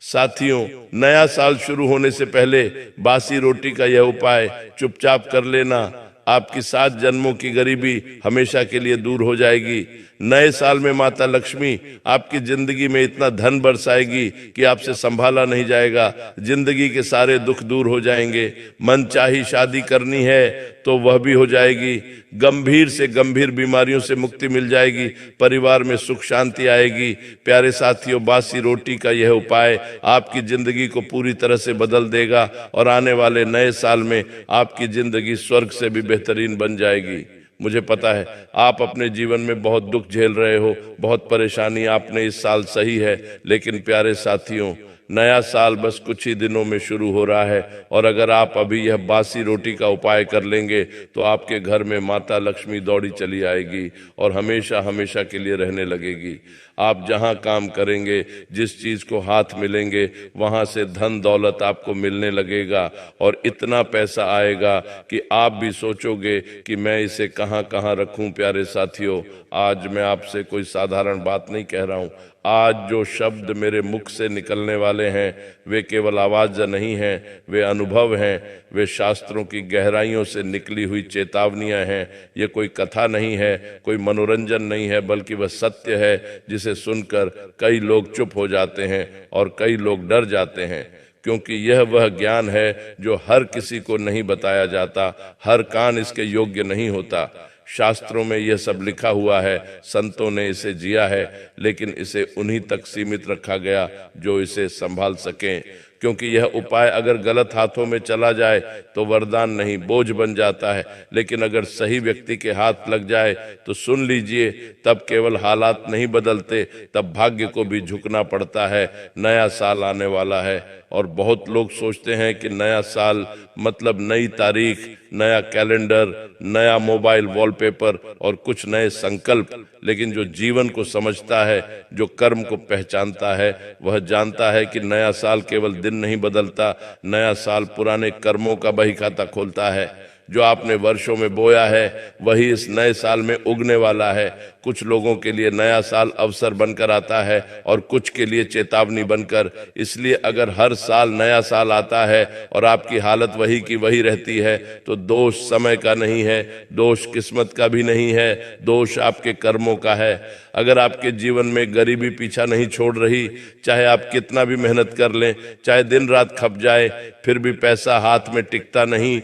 साथियों, नया साल शुरू होने से पहले बासी रोटी का यह उपाय चुपचाप कर लेना। आपकी 7 जन्मों की गरीबी हमेशा के लिए दूर हो जाएगी। नए साल में माता लक्ष्मी आपकी जिंदगी में इतना धन बरसाएगी कि आपसे संभाला नहीं जाएगा। जिंदगी के सारे दुख दूर हो जाएंगे। मनचाही शादी करनी है तो वह भी हो जाएगी। गंभीर से गंभीर बीमारियों से मुक्ति मिल जाएगी। परिवार में सुख शांति आएगी। प्यारे साथियों, बासी रोटी का यह उपाय आपकी जिंदगी को पूरी तरह से बदल देगा और आने वाले नए साल में आपकी जिंदगी स्वर्ग से भी बेहतरीन बन जाएगी। मुझे पता है आप अपने जीवन में बहुत दुख झेल रहे हो, बहुत परेशानी आपने इस साल सही है, लेकिन प्यारे साथियों, नया साल बस कुछ ही दिनों में शुरू हो रहा है और अगर आप अभी यह बासी रोटी का उपाय कर लेंगे तो आपके घर में माता लक्ष्मी दौड़ी चली आएगी और हमेशा हमेशा के लिए रहने लगेगी। आप जहां काम करेंगे, जिस चीज को हाथ मिलेंगे, वहां से धन दौलत आपको मिलने लगेगा और इतना पैसा आएगा कि आप भी सोचोगे कि मैं इसे कहां कहां रखूं। प्यारे साथियों, आज मैं आपसे कोई साधारण बात नहीं कह रहा हूं। आज जो शब्द मेरे मुख से निकलने वाले हैं वे केवल आवाज नहीं हैं, वे अनुभव हैं, वे शास्त्रों की गहराइयों से निकली हुई चेतावनियां हैं। ये कोई कथा नहीं है, कोई मनोरंजन नहीं है, बल्कि वह सत्य है जिसे सुनकर कई लोग चुप हो जाते हैं और कई लोग डर जाते हैं, क्योंकि यह वह ज्ञान है जो हर किसी को नहीं बताया जाता, हर कान इसके योग्य नहीं होता। शास्त्रों में यह सब लिखा हुआ है, संतों ने इसे जिया है, लेकिन इसे उन्हीं तक सीमित रखा गया जो इसे संभाल सकें, क्योंकि यह उपाय अगर गलत हाथों में चला जाए तो वरदान नहीं, बोझ बन जाता है, लेकिन अगर सही व्यक्ति के हाथ लग जाए तो सुन लीजिए, तब केवल हालात नहीं बदलते, तब भाग्य को भी झुकना पड़ता है। नया साल आने वाला है और बहुत लोग सोचते हैं कि नया साल मतलब नई तारीख, नया कैलेंडर, नया मोबाइल वॉलपेपर और कुछ नए संकल्प, लेकिन जो जीवन को समझता है, जो कर्म को पहचानता है, वह जानता है कि नया साल केवल दिन नहीं बदलता, नया साल पुराने कर्मों का बही खाता खोलता है। जो आपने वर्षों में बोया है वही इस नए साल में उगने वाला है। कुछ लोगों के लिए नया साल अवसर बनकर आता है और कुछ के लिए चेतावनी बनकर। इसलिए अगर हर साल नया साल आता है और आपकी हालत वही की वही रहती है तो दोष समय का नहीं है, दोष किस्मत का भी नहीं है, दोष आपके कर्मों का है। अगर आपके जीवन में गरीबी पीछा नहीं छोड़ रही, चाहे आप कितना भी मेहनत कर लें, चाहे दिन रात खप जाए, फिर भी पैसा हाथ में टिकता नहीं।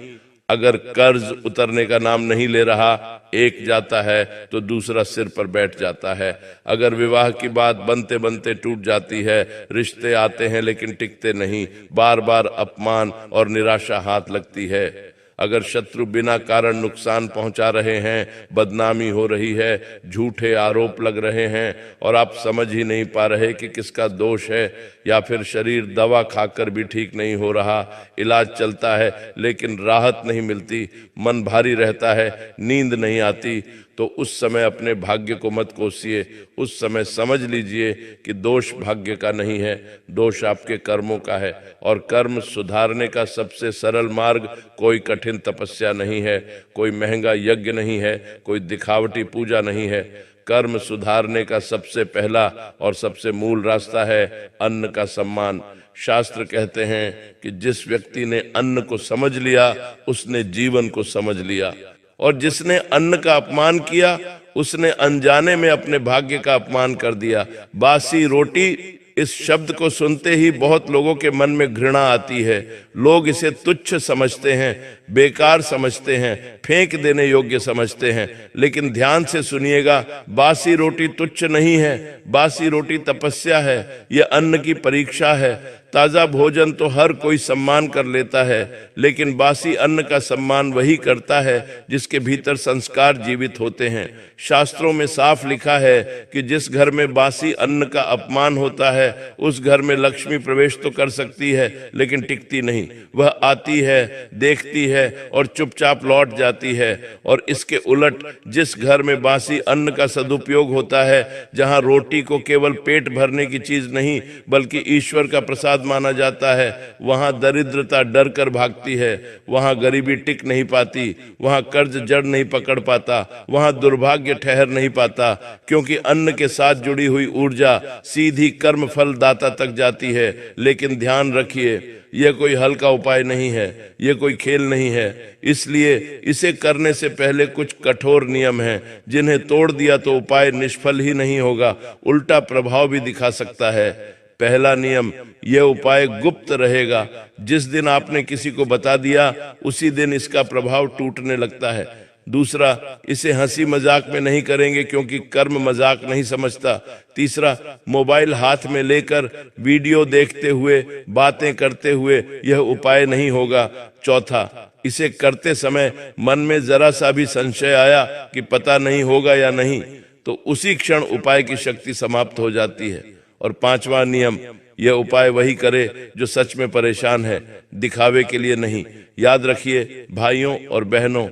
अगर कर्ज उतरने का नाम नहीं ले रहा, एक जाता है तो दूसरा सिर पर बैठ जाता है। अगर विवाह की बात बनते बनते टूट जाती है, रिश्ते आते हैं लेकिन टिकते नहीं, बार बार अपमान और निराशा हाथ लगती है। अगर शत्रु बिना कारण नुकसान पहुंचा रहे हैं, बदनामी हो रही है, झूठे आरोप लग रहे हैं और आप समझ ही नहीं पा रहे कि किसका दोष है, या फिर शरीर दवा खाकर भी ठीक नहीं हो रहा, इलाज चलता है लेकिन राहत नहीं मिलती, मन भारी रहता है, नींद नहीं आती, तो उस समय अपने भाग्य को मत कोसिए। उस समय समझ लीजिए कि दोष भाग्य का नहीं है, दोष आपके कर्मों का है। और कर्म सुधारने का सबसे सरल मार्ग कोई कठिन तपस्या नहीं है, कोई महंगा यज्ञ नहीं है, कोई दिखावटी पूजा नहीं है। कर्म सुधारने का सबसे पहला और सबसे मूल रास्ता है अन्न का सम्मान। शास्त्र कहते हैं कि जिस व्यक्ति ने अन्न को समझ लिया उसने जीवन को समझ लिया, और जिसने अन्न का अपमान किया उसने अनजाने में अपने भाग्य का अपमान कर दिया। बासी रोटी, इस शब्द को सुनते ही बहुत लोगों के मन में घृणा आती है। लोग इसे तुच्छ समझते हैं, बेकार समझते हैं, फेंक देने योग्य समझते हैं। लेकिन ध्यान से सुनिएगा, बासी रोटी तुच्छ नहीं है, बासी रोटी तपस्या है, यह अन्न की परीक्षा है। ताजा भोजन तो हर कोई सम्मान कर लेता है, लेकिन बासी अन्न का सम्मान वही करता है जिसके भीतर संस्कार जीवित होते हैं। शास्त्रों में साफ लिखा है कि जिस घर में बासी अन्न का अपमान होता है उस घर में लक्ष्मी प्रवेश तो कर सकती है लेकिन टिकती नहीं। वह आती है, देखती है और चुपचाप लौट जाती है। और इसके उलट जिस घर में बासी अन्न का सदुपयोग होता है, जहां रोटी को केवल पेट भरने की चीज नहीं बल्कि ईश्वर का प्रसाद माना जाता है, वहां दरिद्रता डर कर भागती है, वहां गरीबी टिक नहीं पाती, वहां कर्ज जड़ नहीं पकड़ पाता, वहां दुर्भाग्य ठहर नहीं पाता, क्योंकि अन्न के साथ जुड़ी हुई ऊर्जा सीधी कर्म फल दाता तक जाती है। लेकिन ध्यान रखिए, यह कोई हल्का उपाय नहीं है, यह कोई खेल नहीं है। इसलिए इसे करने से पहले कुछ कठोर नियम हैं, जिन्हें तोड़ दिया तो उपाय निष्फल ही नहीं होगा, उल्टा प्रभाव भी दिखा सकता है। पहला नियम, यह उपाय गुप्त रहेगा। जिस दिन आपने किसी को बता दिया, उसी दिन इसका प्रभाव टूटने लगता है। दूसरा, इसे हंसी मजाक में नहीं करेंगे, क्योंकि कर्म मजाक नहीं समझता। तीसरा, मोबाइल हाथ में लेकर वीडियो देखते हुए, बातें करते हुए यह उपाय नहीं होगा। चौथा, इसे करते समय मन में जरा सा भी संशय आया कि पता नहीं होगा या नहीं, तो उसी क्षण उपाय की शक्ति समाप्त हो जाती है। और पांचवा नियम, यह उपाय वही करे जो सच में परेशान है, दिखावे के लिए नहीं। याद रखिए भाइयों और बहनों,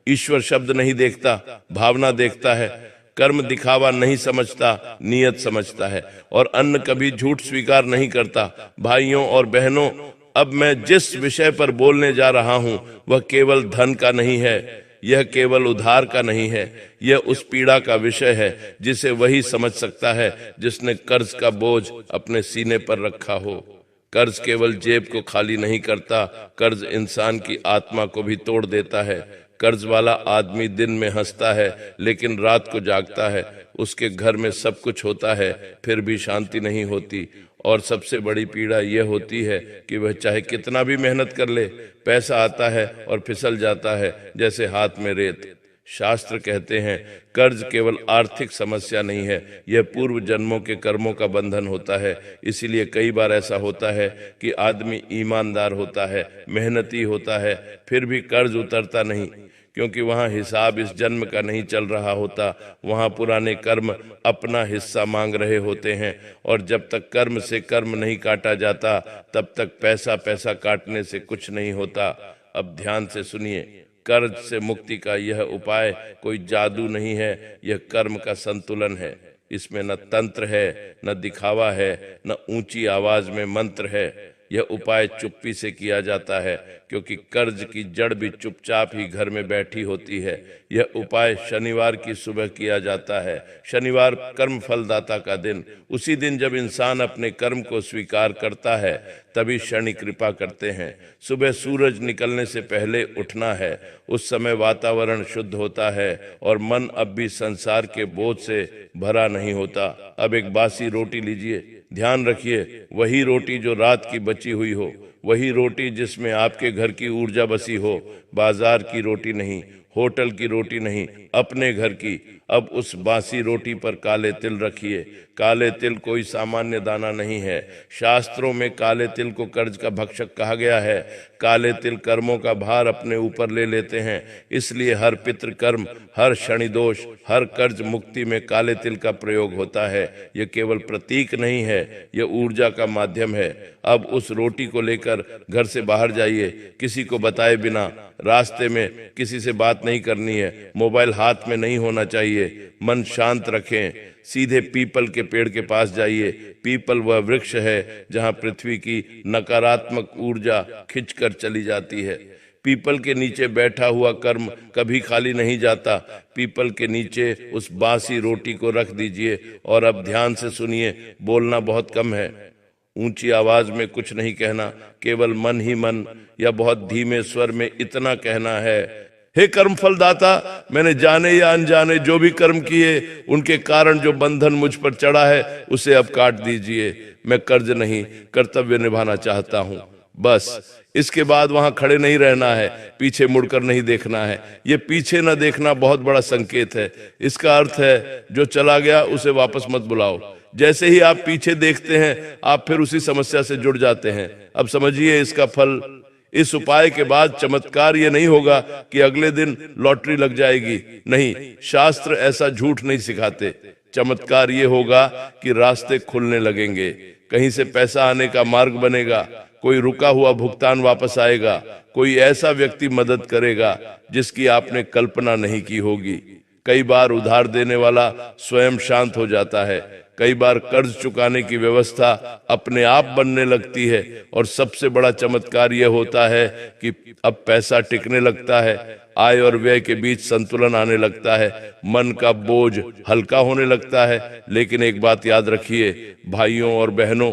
ईश्वर शब्द नहीं देखता, भावना देखता है। कर्म दिखावा नहीं समझता, नियत समझता है। और अन्न कभी झूठ स्वीकार नहीं करता। भाइयों और बहनों, अब मैं जिस विषय पर बोलने जा रहा हूं, वह केवल धन का नहीं है, यह केवल उधार का नहीं है। यह उस पीड़ा का विषय है जिसे वही समझ सकता है जिसने कर्ज का बोझ अपने सीने पर रखा हो। कर्ज केवल जेब को खाली नहीं करता, कर्ज इंसान की आत्मा को भी तोड़ देता है। कर्ज वाला आदमी दिन में हंसता है, लेकिन रात को जागता है। उसके घर में सब कुछ होता है, फिर भी शांति नहीं होती। और सबसे बड़ी पीड़ा यह होती है कि वह चाहे कितना भी मेहनत कर ले, पैसा आता है और फिसल जाता है जैसे हाथ में रेत। शास्त्र कहते हैं, कर्ज केवल आर्थिक समस्या नहीं है, यह पूर्व जन्मों के कर्मों का बंधन होता है। इसीलिए कई बार ऐसा होता है कि आदमी ईमानदार होता है, मेहनती होता है, फिर भी कर्ज उतरता नहीं, क्योंकि वहां हिसाब इस जन्म का नहीं चल रहा होता। वहां पुराने कर्म अपना हिस्सा मांग रहे होते हैं। और जब तक कर्म से कर्म नहीं काटा जाता, तब तक पैसा पैसा काटने से कुछ नहीं होता। अब ध्यान से सुनिए, कर्ज से मुक्ति का यह उपाय कोई जादू नहीं है, यह कर्म का संतुलन है। इसमें न तंत्र है, न दिखावा है, न ऊंची आवाज में मंत्र है। यह उपाय चुप्पी से किया जाता है, क्योंकि कर्ज की जड़ भी चुपचाप ही घर में बैठी होती है। यह उपाय शनिवार की सुबह किया जाता है। शनिवार कर्म फलदाता का दिन। उसी दिन जब इंसान अपने कर्म को स्वीकार करता है, तभी शनि कृपा करते हैं। सुबह सूरज निकलने से पहले उठना है, उस समय वातावरण शुद्ध होता है और मन अब भी संसार के बोझ से भरा नहीं होता। अब एक बासी रोटी लीजिए, ध्यान रखिए, वही रोटी जो रात की बची हुई हो, वही रोटी जिसमें आपके घर की ऊर्जा बसी हो, बाजार की रोटी नहीं, होटल की रोटी नहीं, अपने घर की। अब उस बासी रोटी पर काले तिल रखिए। काले तिल कोई सामान्य दाना नहीं है। शास्त्रों में काले तिल को कर्ज का भक्षक कहा गया है। काले तिल कर्मों का भार अपने ऊपर ले लेते हैं, इसलिए हर पितृ कर्म, हर शनि दोष, हर कर्ज मुक्ति में काले तिल का प्रयोग होता है। यह केवल प्रतीक नहीं है, यह ऊर्जा का माध्यम है। अब उस रोटी को लेकर घर से बाहर जाइए, किसी को बताए बिना। रास्ते में किसी से बात नहीं करनी है, मोबाइल हाथ में नहीं होना चाहिए। मन शांत रखें, सीधे पीपल के पेड़ के पास जाइए। पीपल वह वृक्ष है जहां पृथ्वी की नकारात्मक ऊर्जा खिंचकर चली जाती है। पीपल के नीचे बैठा हुआ कर्म कभी खाली नहीं जाता। पीपल के नीचे उस बासी रोटी को रख दीजिए। और अब ध्यान से सुनिए, बोलना बहुत कम है, ऊंची आवाज में कुछ नहीं कहना, केवल मन ही मन या बहुत धीमे स्वर में इतना कहना है, हे कर्म फलदाता, मैंने जाने या अनजाने जो भी कर्म किए, उनके कारण जो बंधन मुझ पर चढ़ा है, उसे अब काट दीजिए। मैं कर्ज नहीं, कर्तव्य निभाना चाहता हूँ। बस इसके बाद वहां खड़े नहीं रहना है, पीछे मुड़कर नहीं देखना है। ये पीछे न देखना बहुत बड़ा संकेत है। इसका अर्थ है, जो चला गया उसे वापस मत बुलाओ। जैसे ही आप पीछे देखते हैं, आप फिर उसी समस्या से जुड़ जाते हैं। अब समझिए इसका फल। इस उपाय के बाद चमत्कार ये नहीं होगा कि अगले दिन लॉटरी लग जाएगी। नहीं, शास्त्र ऐसा झूठ नहीं सिखाते। चमत्कार ये होगा कि रास्ते खुलने लगेंगे, कहीं से पैसा आने का मार्ग बनेगा, कोई रुका हुआ भुगतान वापस आएगा, कोई ऐसा व्यक्ति मदद करेगा जिसकी आपने कल्पना नहीं की होगी। कई बार उधार देने वाला स्वयं शांत हो जाता है, कई बार कर्ज चुकाने की व्यवस्था अपने आप बनने लगती है और सबसे बड़ा चमत्कार यह होता है कि अब पैसा टिकने लगता है, आय और व्यय के बीच संतुलन आने लगता है, मन का बोझ हल्का होने लगता है। लेकिन एक बात याद रखिए भाइयों और बहनों,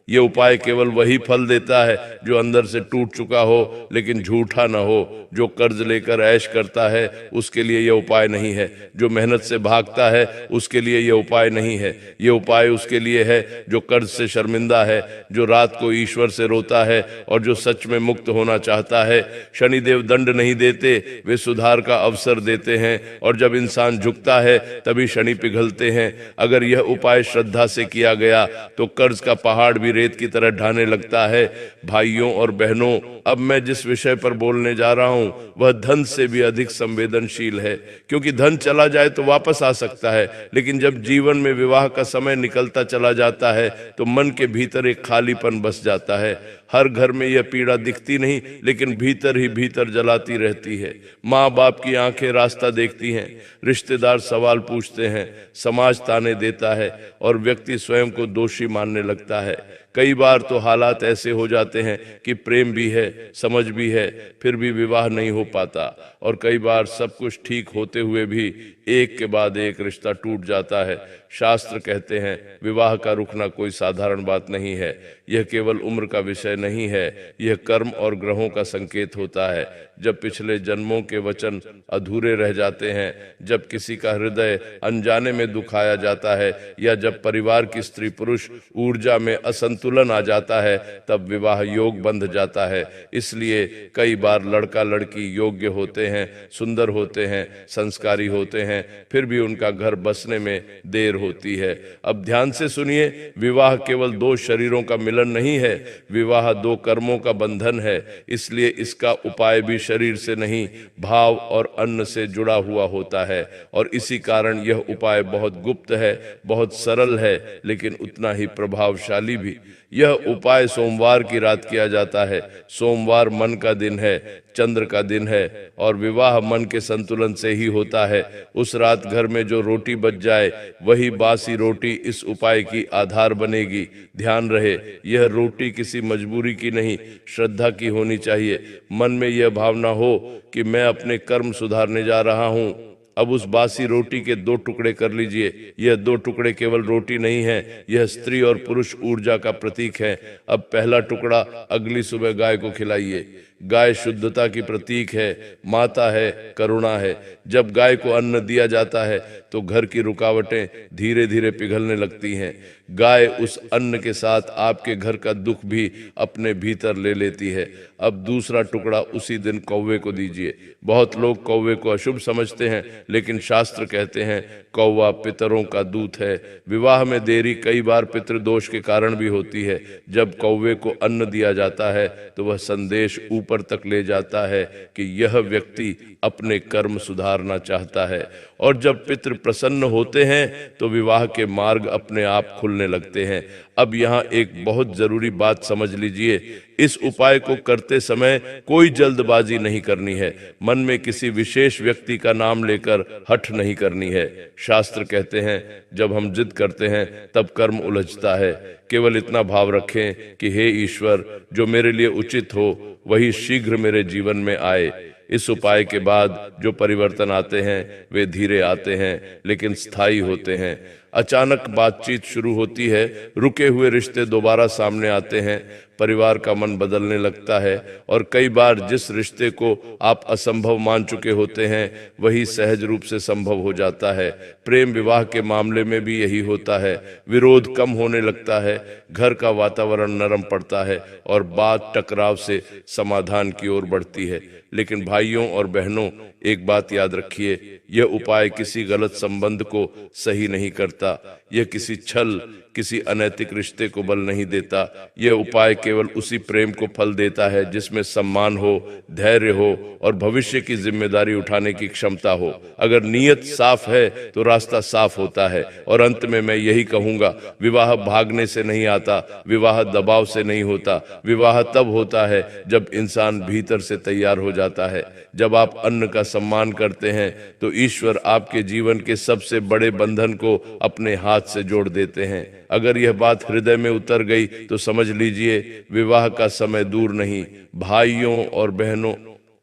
ये उपाय केवल वही फल देता है जो अंदर से टूट चुका हो लेकिन झूठा न हो। जो कर्ज लेकर ऐश करता है उसके लिए यह उपाय नहीं है, जो मेहनत से भागता है उसके लिए यह उपाय नहीं है। ये उपाय उसके लिए है जो कर्ज से शर्मिंदा है, जो रात को ईश्वर से रोता है और जो सच में मुक्त होना चाहता है। शनिदेव दंड नहीं देते, वे सुधार का अवसर देते हैं, और जब इंसान झुकता है तभी शनि पिघलते हैं। अगर यह उपाय श्रद्धा से किया गया तो कर्ज का पहाड़ भी रेत की तरह ढाने लगता है। भाइयों और बहनों, अब मैं जिस विषय पर बोलने जा रहा हूं वह धन से भी अधिक संवेदनशील है, क्योंकि धन चला जाए तो वापस आ सकता है, लेकिन जब जीवन में विवाह का समय निकलता चला जाता है तो मन के भीतर एक खालीपन बस जाता है। हर घर में यह पीड़ा दिखती नहीं लेकिन भीतर ही भीतर जलाती रहती है। माँ बाप की आंखें रास्ता देखती हैं, रिश्तेदार सवाल पूछते हैं, समाज ताने देता है और व्यक्ति स्वयं को दोषी मानने लगता है। कई बार तो हालात ऐसे हो जाते हैं कि प्रेम भी है, समझ भी है, फिर भी विवाह नहीं हो पाता, और कई बार सब कुछ ठीक होते हुए भी एक के बाद एक रिश्ता टूट जाता है। शास्त्र कहते हैं विवाह का रुकना कोई साधारण बात नहीं है, यह केवल उम्र का विषय नहीं है, यह कर्म और ग्रहों का संकेत होता है। जब पिछले जन्मों के वचन अधूरे रह जाते हैं, जब किसी का हृदय अनजाने में दुखाया जाता है, या जब परिवार की स्त्री पुरुष ऊर्जा में असंतुलन आ जाता है, तब विवाह योग बंध जाता है। इसलिए कई बार लड़का लड़की योग्य होते हैं, सुंदर होते हैं, संस्कारी होते हैं, फिर भी उनका घर बसने में देर होती है। अब ध्यान से सुनिए, विवाह केवल दो शरीरों का मिलन नहीं है, विवाह दो कर्मों का बंधन है। इसलिए इसका उपाय भी शरीर से नहीं, भाव और अन्न से जुड़ा हुआ होता है, और इसी कारण यह उपाय बहुत गुप्त है, बहुत सरल है, लेकिन उतना ही प्रभावशाली भी। यह उपाय सोमवार की रात किया जाता है। सोमवार मन का दिन है, चंद्र का दिन है, और विवाह मन के संतुलन से ही होता है। उस रात घर में जो रोटी बच जाए वही बासी रोटी इस उपाय की आधार बनेगी। ध्यान रहे, यह रोटी किसी मजबूरी की नहीं, श्रद्धा की होनी चाहिए। मन में यह भावना हो कि मैं अपने कर्म सुधारने जा रहा हूँ। अब उस बासी रोटी के दो टुकड़े कर लीजिए। यह दो टुकड़े केवल रोटी नहीं है, यह स्त्री और पुरुष ऊर्जा का प्रतीक है। अब पहला टुकड़ा अगली सुबह गाय को खिलाइए। गाय शुद्धता की प्रतीक है, माता है, करुणा है। जब गाय को अन्न दिया जाता है तो घर की रुकावटें धीरे धीरे पिघलने लगती हैं। गाय उस अन्न के साथ आपके घर का दुख भी अपने भीतर ले लेती है। अब दूसरा टुकड़ा उसी दिन कौवे को दीजिए। बहुत लोग कौवे को अशुभ समझते हैं, लेकिन शास्त्र कहते हैं कौवा पितरों का दूत है। विवाह में देरी कई बार पितृदोष के कारण भी होती है। जब कौवे को अन्न दिया जाता है तो वह संदेश ऊपर तक ले जाता है कि यह व्यक्ति अपने कर्म सुधारना चाहता है, और जब पितृ प्रसन्न होते हैं तो विवाह के मार्ग अपने आप खुलने लगते हैं। अब यहाँ एक बहुत जरूरी बात समझ लीजिए, इस उपाय को करते समय कोई जल्दबाजी नहीं करनी है। मन में किसी विशेष व्यक्ति का नाम लेकर हठ नहीं करनी है। शास्त्र कहते हैं जब हम जिद करते हैं तब कर्म उलझता है। केवल इतना भाव रखें कि हे ईश्वर, जो मेरे लिए उचित हो वही शीघ्र मेरे जीवन में आए। इस उपाय के बाद जो परिवर्तन आते हैं वे धीरे आते हैं लेकिन स्थायी होते हैं। अचानक बातचीत शुरू होती है, रुके हुए रिश्ते दोबारा सामने आते हैं, परिवार का मन बदलने लगता है, और कई बार जिस रिश्ते को आप असंभव मान चुके होते हैं वही सहज रूप से संभव हो जाता है। प्रेम विवाह के मामले में भी यही होता है। विरोध कम होने लगता है, घर का वातावरण नरम पड़ता है और बात टकराव से समाधान की ओर बढ़ती है। लेकिन भाइयों और बहनों, एक बात याद रखिए, यह उपाय किसी गलत संबंध को सही नहीं करता। यह किसी छल किसी अनैतिक रिश्ते को बल नहीं देता। यह उपाय केवल उसी प्रेम को फल देता है जिसमें सम्मान हो, धैर्य हो और भविष्य की जिम्मेदारी उठाने की क्षमता हो। अगर नीयत साफ है तो रास्ता साफ होता है। और अंत में मैं यही कहूंगा, विवाह भागने से नहीं आता, विवाह दबाव से नहीं होता। विवाह तब होता है जब इंसान भीतर से तैयार हो जाता है। जब आप अन्न का सम्मान करते हैं तो ईश्वर आपके जीवन के सबसे बड़े बंधन को अपने हाथ से जोड़ देते हैं। अगर यह बात हृदय में उतर गई तो समझ लीजिए विवाह का समय दूर नहीं। भाइयों और बहनों,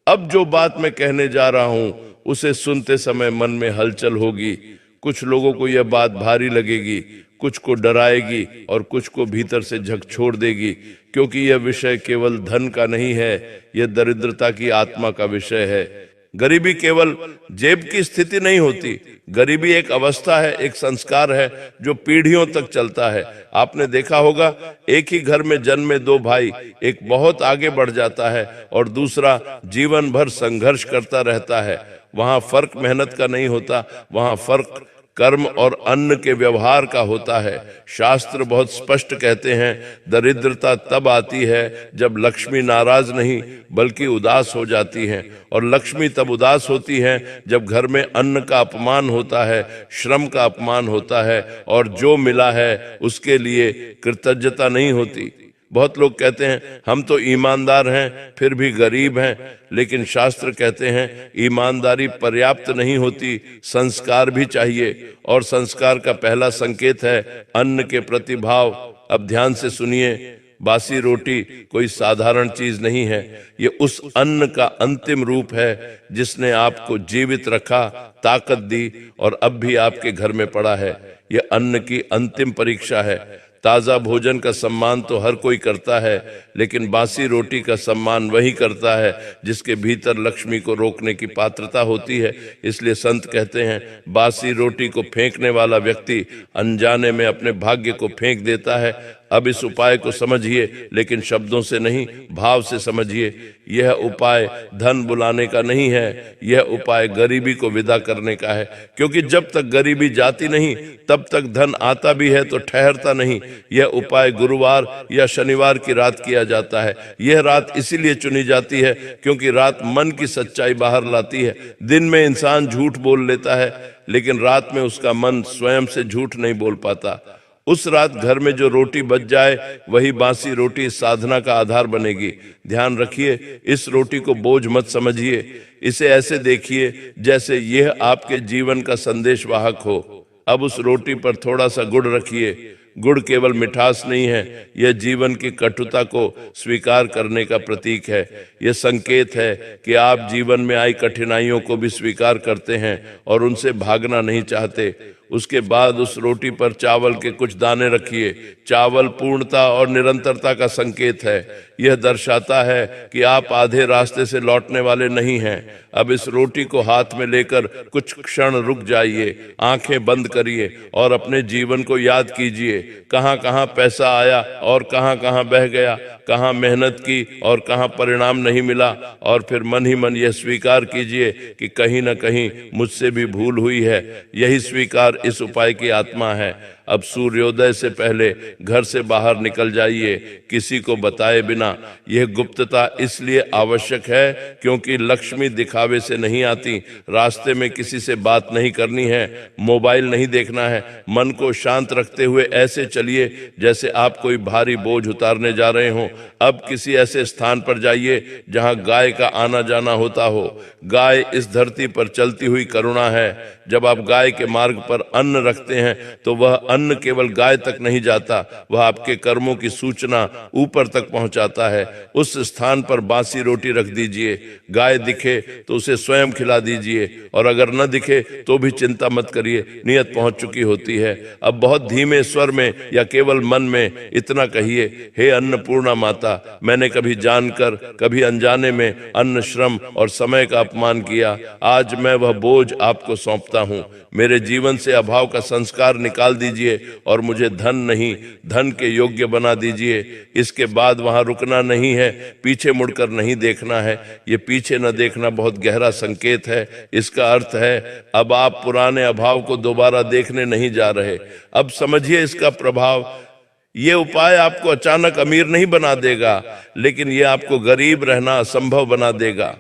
अब जो बात मैं कहने जा रहा हूं उसे सुनते समय मन में हलचल होगी। कुछ लोगों को यह बात भारी लगेगी, कुछ को डराएगी और कुछ को भीतर से झकझोर देगी, क्योंकि यह विषय केवल धन का नहीं है, यह दरिद्रता की आत्मा का विषय है। गरीबी केवल जेब की स्थिति नहीं होती, गरीबी एक अवस्था है, एक संस्कार है जो पीढ़ियों तक चलता है। आपने देखा होगा, एक ही घर में जन्मे दो भाई, एक बहुत आगे बढ़ जाता है और दूसरा जीवन भर संघर्ष करता रहता है। वहां फर्क मेहनत का नहीं होता, वहां फर्क कर्म और अन्न के व्यवहार का होता है। शास्त्र बहुत स्पष्ट कहते हैं, दरिद्रता तब आती है जब लक्ष्मी नाराज नहीं बल्कि उदास हो जाती है, और लक्ष्मी तब उदास होती है जब घर में अन्न का अपमान होता है, श्रम का अपमान होता है और जो मिला है उसके लिए कृतज्ञता नहीं होती। बहुत लोग कहते हैं हम तो ईमानदार हैं फिर भी गरीब हैं, लेकिन शास्त्र कहते हैं ईमानदारी पर्याप्त नहीं होती, संस्कार भी चाहिए। और संस्कार का पहला संकेत है अन्न के प्रति भाव। अब ध्यान से सुनिए, बासी रोटी कोई साधारण चीज नहीं है, ये उस अन्न का अंतिम रूप है जिसने आपको जीवित रखा, ताकत दी और अब भी आपके घर में पड़ा है। ये अन्न की अंतिम परीक्षा है। ताजा भोजन का सम्मान तो हर कोई करता है, लेकिन बासी रोटी का सम्मान वही करता है जिसके भीतर लक्ष्मी को रोकने की पात्रता होती है। इसलिए संत कहते हैं, बासी रोटी को फेंकने वाला व्यक्ति अनजाने में अपने भाग्य को फेंक देता है। अब इस उपाय को समझिए, लेकिन शब्दों से नहीं, भाव से समझिए। यह उपाय धन बुलाने का नहीं है, यह उपाय गरीबी को विदा करने का है, क्योंकि जब तक गरीबी जाती नहीं तब तक धन आता भी है तो ठहरता नहीं। यह उपाय गुरुवार या शनिवार की रात किया जाता है। यह रात इसीलिए चुनी जाती है क्योंकि रात मन की सच्चाई बाहर लाती है। दिन में इंसान झूठ बोल लेता है, लेकिन रात में उसका मन स्वयं से झूठ नहीं बोल पाता। उस रात घर में जो रोटी बच जाए वही बासी रोटी साधना का आधार बनेगी। ध्यान रखिए, इस रोटी को बोझ मत समझिए, इसे ऐसे देखिए जैसे यह आपके जीवन का संदेश वाहक हो। अब उस रोटी पर थोड़ा सा गुड़ रखिए। गुड़ केवल मिठास नहीं है, यह जीवन की कटुता को स्वीकार करने का प्रतीक है। यह संकेत है कि आप जीवन में आई कठिनाइयों को भी स्वीकार करते हैं और उनसे भागना नहीं चाहते। उसके बाद उस रोटी पर चावल के कुछ दाने रखिए। चावल पूर्णता और निरंतरता का संकेत है। यह दर्शाता है कि आप आधे रास्ते से लौटने वाले नहीं हैं। अब इस रोटी को हाथ में लेकर कुछ क्षण रुक जाइए, आंखें बंद करिए और अपने जीवन को याद कीजिए। कहां कहां पैसा आया और कहां कहां बह गया, कहां मेहनत की और कहां परिणाम नहीं मिला, और फिर मन ही मन यह स्वीकार कीजिए कि कहीं न कहीं मुझसे भी भूल हुई है। यही स्वीकार इस उपाय की आत्मा है। अब सूर्योदय से पहले घर से बाहर निकल जाइए, किसी को बताए बिना। यह गुप्तता इसलिए आवश्यक है क्योंकि लक्ष्मी दिखावे से नहीं आती। रास्ते में किसी से बात नहीं करनी है, मोबाइल नहीं देखना है। मन को शांत रखते हुए ऐसे चलिए जैसे आप कोई भारी बोझ उतारने जा रहे हों। अब किसी ऐसे स्थान पर जाइए जहां गाय का आना जाना होता हो। गाय इस धरती पर चलती हुई करुणा है। जब आप गाय के मार्ग पर अन्न रखते हैं तो वह अन्न केवल गाय तक नहीं जाता, वह आपके कर्मों की सूचना ऊपर तक पहुंचाता है। उस स्थान पर बासी रोटी रख दीजिए। गाय दिखे तो उसे स्वयं खिला दीजिए, और अगर न दिखे तो भी चिंता मत करिए, नियत पहुंच चुकी होती है। अब बहुत धीमे स्वर में या केवल मन में इतना कहिए, हे अन्नपूर्णा माता, मैंने कभी जानकर कभी अनजाने में अन्न, श्रम और समय का अपमान किया। आज मैं वह बोझ आपको सौंपता चाहता हूँ। मेरे जीवन से अभाव का संस्कार निकाल दीजिए और मुझे धन नहीं, धन के योग्य बना दीजिए। इसके बाद वहां रुकना नहीं है, पीछे मुड़कर नहीं देखना है। ये पीछे न देखना बहुत गहरा संकेत है। इसका अर्थ है अब आप पुराने अभाव को दोबारा देखने नहीं जा रहे। अब समझिए इसका प्रभाव। ये उपाय आपको अचानक अमीर नहीं बना देगा, लेकिन ये आपको गरीब रहना असंभव बना देगा।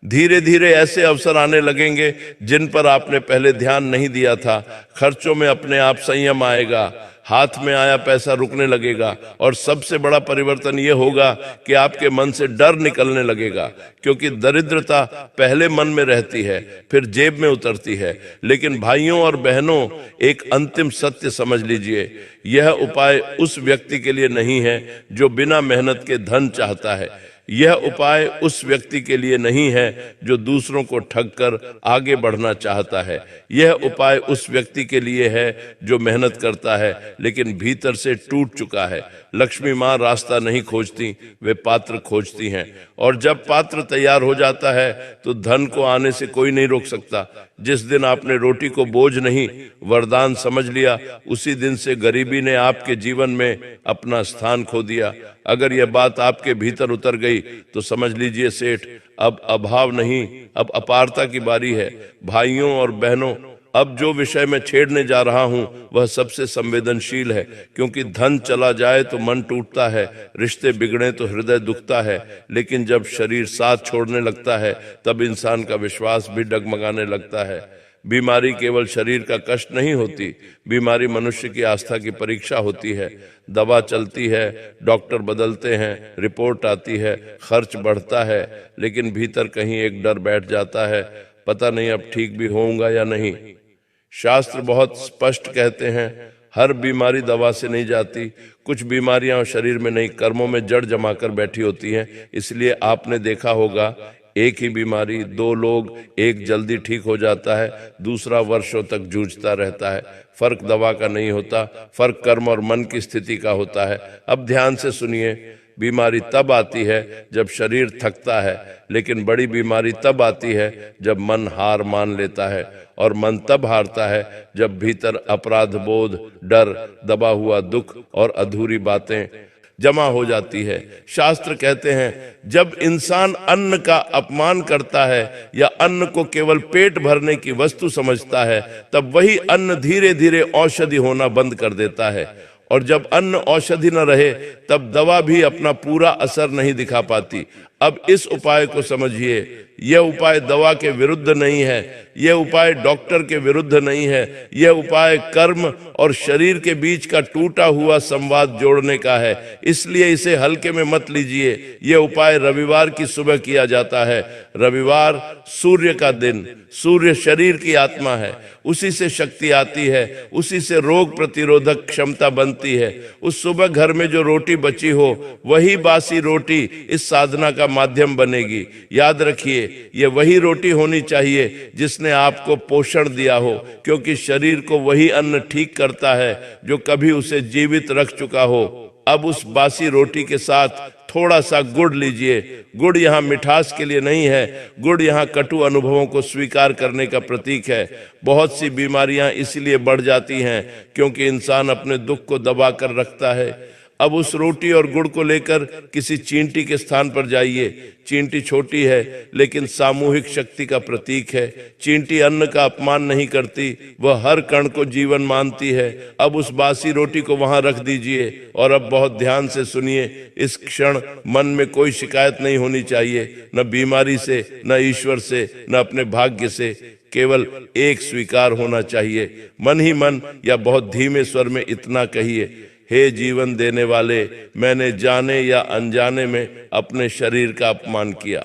धीरे धीरे ऐसे अवसर आने लगेंगे जिन पर आपने पहले ध्यान नहीं दिया था। खर्चों में अपने आप संयम आएगा, हाथ में आया पैसा रुकने लगेगा, और सबसे बड़ा परिवर्तन यह होगा कि आपके मन से डर निकलने लगेगा, क्योंकि दरिद्रता पहले मन में रहती है, फिर जेब में उतरती है। लेकिन भाइयों और बहनों, एक अंतिम सत्य समझ लीजिए, यह उपाय उस व्यक्ति के लिए नहीं है जो बिना मेहनत के धन चाहता है। यह उपाय उस व्यक्ति के लिए नहीं है जो दूसरों को ठग कर आगे बढ़ना चाहता है। यह उपाय उस व्यक्ति के लिए है जो मेहनत करता है लेकिन भीतर से टूट चुका है। लक्ष्मी माँ रास्ता नहीं खोजती, वे पात्र खोजती हैं, और जब पात्र तैयार हो जाता है तो धन को आने से कोई नहीं रोक सकता। जिस दिन आपने रोटी को बोझ नहीं वरदान समझ लिया, उसी दिन से गरीबी ने आपके जीवन में अपना स्थान खो दिया। अगर यह बात आपके भीतर उतर गई तो समझ लीजिए सेठ, अब अभाव नहीं, अब अपारता की बारी है। भाइयों और बहनों, अब जो विषय मैं छेड़ने जा रहा हूं वह सबसे संवेदनशील है, क्योंकि धन चला जाए तो मन टूटता है, रिश्ते बिगड़े तो हृदय दुखता है, लेकिन जब शरीर साथ छोड़ने लगता है तब इंसान का विश्वास भी डगमगाने लगता है। बीमारी केवल शरीर का कष्ट नहीं होती, बीमारी मनुष्य की आस्था की परीक्षा होती है। दवा चलती है, डॉक्टर बदलते हैं, रिपोर्ट आती है, खर्च बढ़ता है, लेकिन भीतर कहीं एक डर बैठ जाता है, पता नहीं अब ठीक भी होऊंगा या नहीं। शास्त्र बहुत स्पष्ट कहते हैं, हर बीमारी दवा से नहीं जाती। कुछ बीमारियां शरीर में नहीं, कर्मों में जड़ जमा कर बैठी होती हैं। इसलिए आपने देखा होगा, एक ही बीमारी, दो लोग, एक जल्दी ठीक हो जाता है, दूसरा वर्षों तक जूझता रहता है। फर्क दवा का नहीं होता, फर्क कर्म और मन की स्थिति का होता है। अब ध्यान से सुनिए, बीमारी तब आती है जब शरीर थकता है, लेकिन बड़ी बीमारी तब आती है जब मन हार मान लेता है, और मन तब हारता है जब भीतर अपराध बोध, डर, दबा हुआ दुख और अधूरी बातें जमा हो जाती है। शास्त्र कहते हैं, जब इंसान अन्न का अपमान करता है या अन्न को केवल पेट भरने की वस्तु समझता है, तब वही अन्न धीरे धीरे औषधि होना बंद कर देता है। और जब अन्न औषधि न रहे तब दवा भी अपना पूरा असर नहीं दिखा पाती। अब इस उपाय को समझिए, यह उपाय दवा के विरुद्ध नहीं है, यह उपाय डॉक्टर के विरुद्ध नहीं है, यह उपाय कर्म और शरीर के बीच का टूटा हुआ संवाद जोड़ने का है। इसलिए इसे हल्के में मत लीजिए। यह उपाय रविवार की सुबह किया जाता है। रविवार सूर्य का दिन, सूर्य शरीर की आत्मा है, उसी से शक्ति आती है, उसी से रोग प्रतिरोधक क्षमता बनती है। उस सुबह घर में जो रोटी बची हो, वही बासी रोटी इस साधना का माध्यम बनेगी। याद रखिए, ये वही रोटी होनी चाहिए जिसने आपको पोषण दिया हो, क्योंकि शरीर को वही अन्न ठीक करता है जो कभी उसे जीवित रख चुका हो। अब उस बासी रोटी के साथ थोड़ा सा गुड़ लीजिए। गुड़ यहाँ मिठास के लिए नहीं है, गुड़ यहाँ कटु अनुभवों को स्वीकार करने का प्रतीक है। बहुत सी बीमारियां इसलिए बढ़ जाती हैं क्योंकि इंसान अपने दुख को दबा कर रखता है। अब उस रोटी और गुड़ को लेकर किसी चींटी के स्थान पर जाइए। चींटी छोटी है लेकिन सामूहिक शक्ति का प्रतीक है। चींटी अन्न का अपमान नहीं करती, वह हर कण को जीवन मानती है। अब उस बासी रोटी को वहां रख दीजिए और अब बहुत ध्यान से सुनिए। इस क्षण मन में कोई शिकायत नहीं होनी चाहिए, न बीमारी से, न ईश्वर से, न अपने भाग्य से। केवल एक स्वीकार होना चाहिए। मन ही मन या बहुत धीमे स्वर में इतना कहिए, हे जीवन देने वाले, मैंने जाने या अनजाने में अपने शरीर का अपमान किया।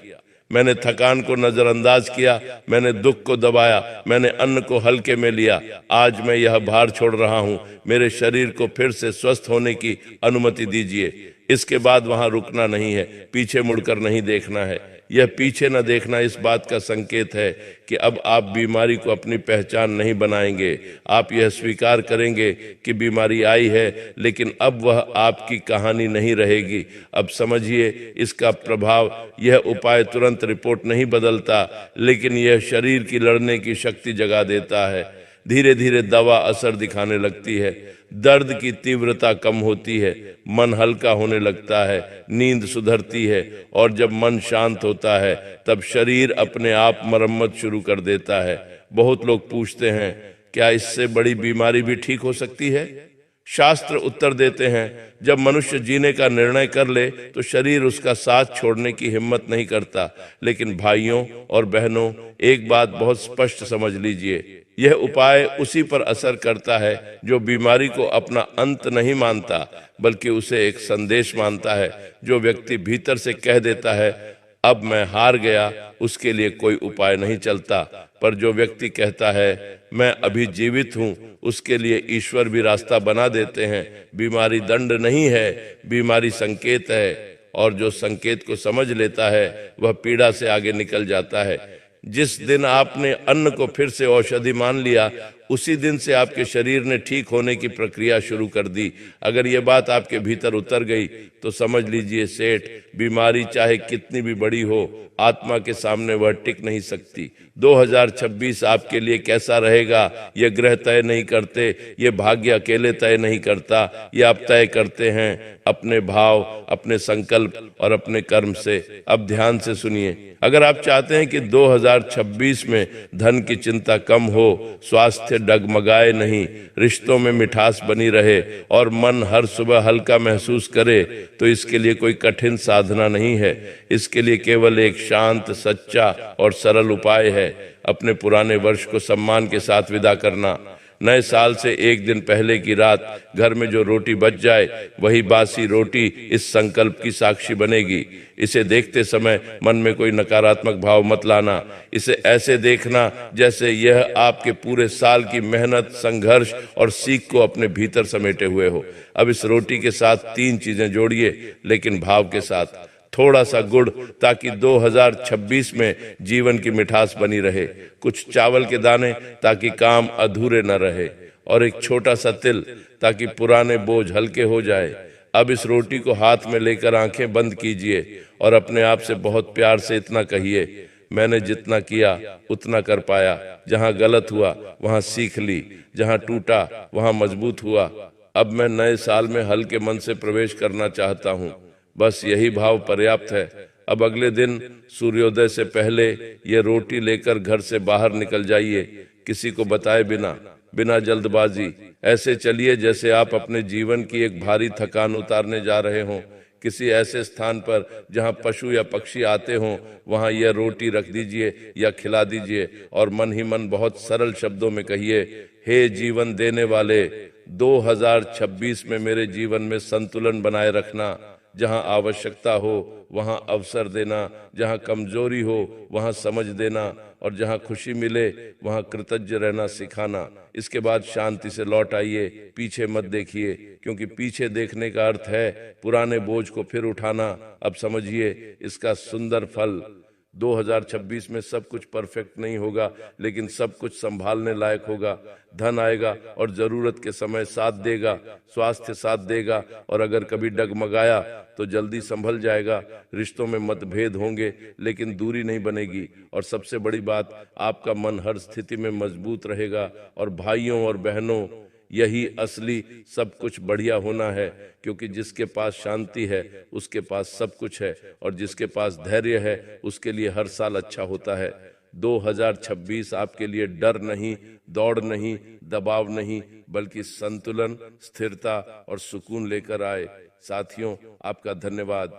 मैंने थकान को नजरअंदाज किया, मैंने दुख को दबाया, मैंने अन्न को हल्के में लिया। आज मैं यह भार छोड़ रहा हूं। मेरे शरीर को फिर से स्वस्थ होने की अनुमति दीजिए। इसके बाद वहां रुकना नहीं है, पीछे मुड़कर नहीं देखना है। यह पीछे न देखना इस बात का संकेत है कि अब आप बीमारी को अपनी पहचान नहीं बनाएंगे। आप यह स्वीकार करेंगे कि बीमारी आई है, लेकिन अब वह आपकी कहानी नहीं रहेगी। अब समझिए, इसका प्रभाव, यह उपाय तुरंत रिपोर्ट नहीं बदलता, लेकिन यह शरीर की लड़ने की शक्ति जगा देता है। धीरे धीरे दवा असर दिखाने लगती है, दर्द की तीव्रता कम होती है, मन हल्का होने लगता है, नींद सुधरती है, और जब मन शांत होता है तब शरीर अपने आप मरम्मत शुरू कर देता है। बहुत लोग पूछते हैं, क्या इससे बड़ी बीमारी भी ठीक हो सकती है? शास्त्र उत्तर देते हैं, जब मनुष्य जीने का निर्णय कर ले तो शरीर उसका साथ छोड़ने की हिम्मत नहीं करता। लेकिन भाइयों और बहनों, एक बात बहुत स्पष्ट समझ लीजिए, यह उपाय उसी पर असर करता है जो बीमारी को अपना अंत नहीं मानता, बल्कि उसे एक संदेश मानता है। जो व्यक्ति भीतर से कह देता है अब मैं हार गया, उसके लिए कोई उपाय नहीं चलता। पर जो व्यक्ति कहता है मैं अभी जीवित हूं, उसके लिए ईश्वर भी रास्ता बना देते हैं। बीमारी दंड नहीं है, बीमारी संकेत है, और जो संकेत को समझ लेता है वह पीड़ा से आगे निकल जाता है। जिस दिन आपने अन्न को फिर से औषधि मान लिया, उसी दिन से आपके शरीर ने ठीक होने की प्रक्रिया शुरू कर दी। अगर यह बात आपके भीतर उतर गई तो समझ लीजिए सेठ, बीमारी चाहे कितनी भी बड़ी हो, आत्मा के सामने वह टिक नहीं सकती। 2026 आपके लिए कैसा रहेगा यह ग्रह तय नहीं करते, ये भाग्य अकेले तय नहीं करता, ये आप तय करते हैं अपने भाव, अपने संकल्प और अपने कर्म से। अब ध्यान से सुनिए, अगर आप चाहते हैं कि 2026 में धन की चिंता कम हो, स्वास्थ्य डगमगाए नहीं, रिश्तों में मिठास बनी रहे और मन हर सुबह हल्का महसूस करे, तो इसके लिए कोई कठिन साधना नहीं है। इसके लिए केवल एक शांत, सच्चा और सरल उपाय है, अपने पुराने वर्ष को सम्मान के साथ विदा करना। नए साल से एक दिन पहले की रात घर में जो रोटी बच जाए, वही बासी रोटी इस संकल्प की साक्षी बनेगी। इसे देखते समय मन में कोई नकारात्मक भाव मत लाना। इसे ऐसे देखना जैसे यह आपके पूरे साल की मेहनत, संघर्ष और सीख को अपने भीतर समेटे हुए हो। अब इस रोटी के साथ 3 चीजें जोड़िए, लेकिन भाव के साथ। थोड़ा सा गुड़, ताकि 2026 में जीवन की मिठास बनी रहे। कुछ चावल के दाने, ताकि काम अधूरे न रहे। और एक छोटा सा तिल, ताकि पुराने बोझ हल्के हो जाए। अब इस रोटी को हाथ में लेकर आंखें बंद कीजिए और अपने आप से बहुत प्यार से इतना कहिए, मैंने जितना किया उतना कर पाया। जहां गलत हुआ वहां सीख ली, जहां टूटा वहां मजबूत हुआ। अब मैं नए साल में हल्के मन से प्रवेश करना चाहता हूं। बस यही भाव पर्याप्त है। अब अगले दिन सूर्योदय से पहले ये रोटी लेकर घर से बाहर निकल जाइए, किसी को बताए बिना, बिना जल्दबाजी। ऐसे चलिए जैसे आप अपने जीवन की एक भारी थकान उतारने जा रहे हों। किसी ऐसे स्थान पर जहां पशु या पक्षी आते हों, वहां यह रोटी रख दीजिए या खिला दीजिए और मन ही मन बहुत सरल शब्दों में कहिए, हे जीवन देने वाले, 2026 में मेरे जीवन में संतुलन बनाए रखना। जहां आवश्यकता हो वहां अवसर देना, जहां कमजोरी हो वहां समझ देना, और जहां खुशी मिले वहां कृतज्ञ रहना सिखाना। इसके बाद शांति से लौट आइए, पीछे मत देखिए, क्योंकि पीछे देखने का अर्थ है पुराने बोझ को फिर उठाना। अब समझिए इसका सुंदर फल। 2026 में सब कुछ परफेक्ट नहीं होगा, लेकिन सब कुछ संभालने लायक होगा। धन आएगा और जरूरत के समय साथ देगा, स्वास्थ्य साथ देगा, और अगर कभी डगमगाया तो जल्दी संभल जाएगा। रिश्तों में मतभेद होंगे, लेकिन दूरी नहीं बनेगी। और सबसे बड़ी बात, आपका मन हर स्थिति में मजबूत रहेगा। और भाइयों और बहनों, यही असली सब कुछ बढ़िया होना है, क्योंकि जिसके पास शांति है उसके पास सब कुछ है, और जिसके पास धैर्य है उसके लिए हर साल अच्छा होता है। 2026 आपके लिए डर नहीं, दौड़ नहीं, दबाव नहीं, बल्कि संतुलन, स्थिरता और सुकून लेकर आए। साथियों, आपका धन्यवाद।